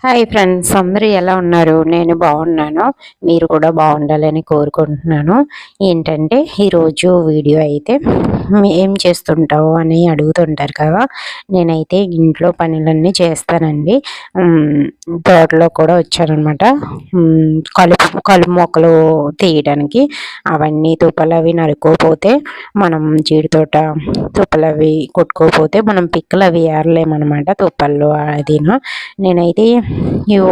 Hi friends, అందరూ ఎలా ఉన్నారు? నేను బాగున్నాను. మీరు కూడా బాగుండాలని కోరుకుంటున్నాను. ఏంటంటే ఈరోజు వీడియో అయితే ఏం చేస్తుంటావు అని అడుగుతుంటారు కదా. నేనైతే ఇంట్లో పనులన్నీ చేస్తానండి. తోటలో కూడా వచ్చానమాట. కలుపు మొక్కలు తీయడానికి. అవన్నీ తుప్పలు అవి నరుక్కోపోతే మనం జీడి తోట తుప్పలు అవి కొట్టుకోపోతే మనం పిక్కలు అవి ఏరలేమన్నమాట. తుప్పల్లో అదిను నేనైతే ఇవి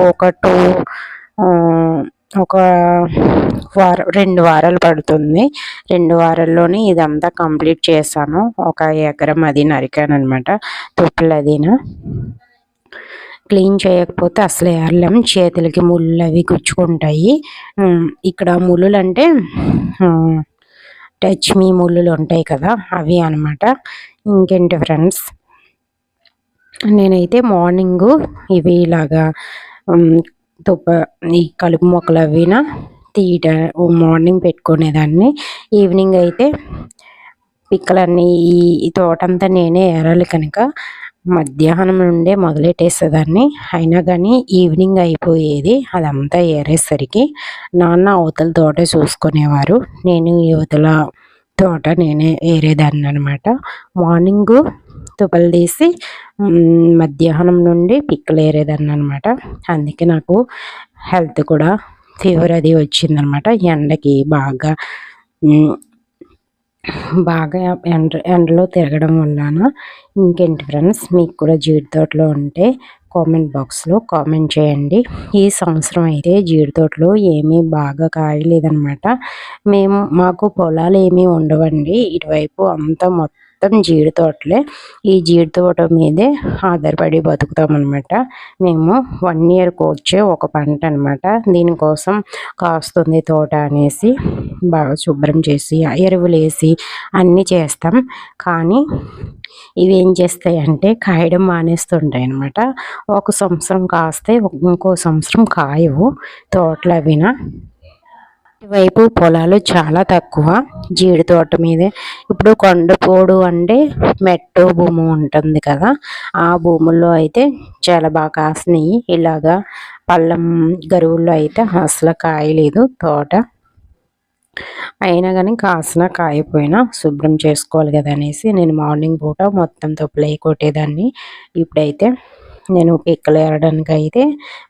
ఒక వారం 2 వారాలు పడుతుంది. 2 వారాల్లోనే ఇదంతా కంప్లీట్ చేశాను. 1 ఎకరం అది నరికాను అనమాట. తుప్పలు అదిను క్లీన్ చేయకపోతే అసలు ఏరలేం. చేతులకి ముళ్ళు అవి గుచ్చుకుంటాయి. ఇక్కడ ముళ్ళులు అంటే టచ్ మీ ముళ్ళులు ఉంటాయి కదా, అవి అనమాట. ఇంకేంటి ఫ్రెండ్స్, నేనైతే మార్నింగు ఇవి ఇలాగా ఈ కలుపు మొక్కలు అవినా మార్నింగ్ పెట్టుకునేదాన్ని. ఈవినింగ్ అయితే పిక్కలన్నీ ఈ తోటంతా నేనే ఏరాలి కనుక మధ్యాహ్నం నుండే మొదలెట్టేసేదాన్ని. అయినా కానీ ఈవినింగ్ అయిపోయేది అదంతా ఏరేసరికి. నాన్న అవతల తోట చూసుకునేవారు, నేను యువతల తోట నేనే ఏరేదాన్ని అనమాట. మార్నింగు తుప్పలు తీసి మధ్యాహ్నం నుండి పిక్కలు ఏరేదాన్ని అనమాట. అందుకే నాకు హెల్త్ కూడా ఫీవర్ అది వచ్చిందనమాట. ఎండకి బాగా ఎండలో తిరగడం వలన. ఇంకేంటి ఫ్రెండ్స్, మీకు కూడా జీడి తోటలో ఉంటే కామెంట్ బాక్స్లో కామెంట్ చేయండి. ఈ సంవత్సరం అయితే జీడి తోటలో ఏమీ బాగా కాయలేదనమాట. మాకు పొలాలు ఏమీ ఉండవండి. ఇటువైపు అంతా మొత్తం జీడి తోటలే. ఈ జీడి తోట మీదే ఆధారపడి బతుకుతామన్నమాట. మేము 1 ఇయర్కి వచ్చే ఒక పంట అనమాట. దీనికోసం కాస్తుంది తోట అనేసి బాగా శుభ్రం చేసి ఎరువులు వేసి అన్నీ చేస్తాం. కానీ ఇవి ఏం చేస్తాయంటే కాయడం మానేస్తుంటాయి అన్నమాట. ఒక సంవత్సరం కాస్తే ఇంకో సంవత్సరం కాయవు తోటలు అవినా. ఇటువైపు పొలాలు చాలా తక్కువ జీడి తోట మీదే. ఇప్పుడు కొండపోడు అంటే మెట్టు భూమి ఉంటుంది కదా, ఆ భూముల్లో అయితే చాలా బాగా కాసినాయి. ఇలాగా పళ్ళం గరువుల్లో అయితే అసలు కాయలేదు తోట. అయినా కానీ కాసిన కాయపోయినా శుభ్రం చేసుకోవాలి కదా అనేసి నేను మార్నింగ్ పూట మొత్తం తుప్పలు కొట్టేదాన్ని. ఇప్పుడైతే నేను పిక్కలు ఏరడానికి అయితే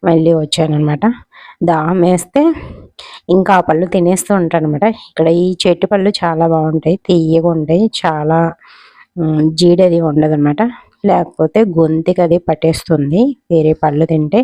మళ్ళీ వచ్చానమాట. దాహం వేస్తే ఇంకా ఆ పళ్ళు తినేస్తూ ఉంటాను అనమాట. ఇక్కడ ఈ చెట్టు పళ్ళు చాలా బాగుంటాయి, తీయగా ఉంటాయి, చాలా జీడది ఉండదు అనమాట. లేకపోతే గొంతుకి అది పట్టేస్తుంది వేరే పళ్ళు తింటే.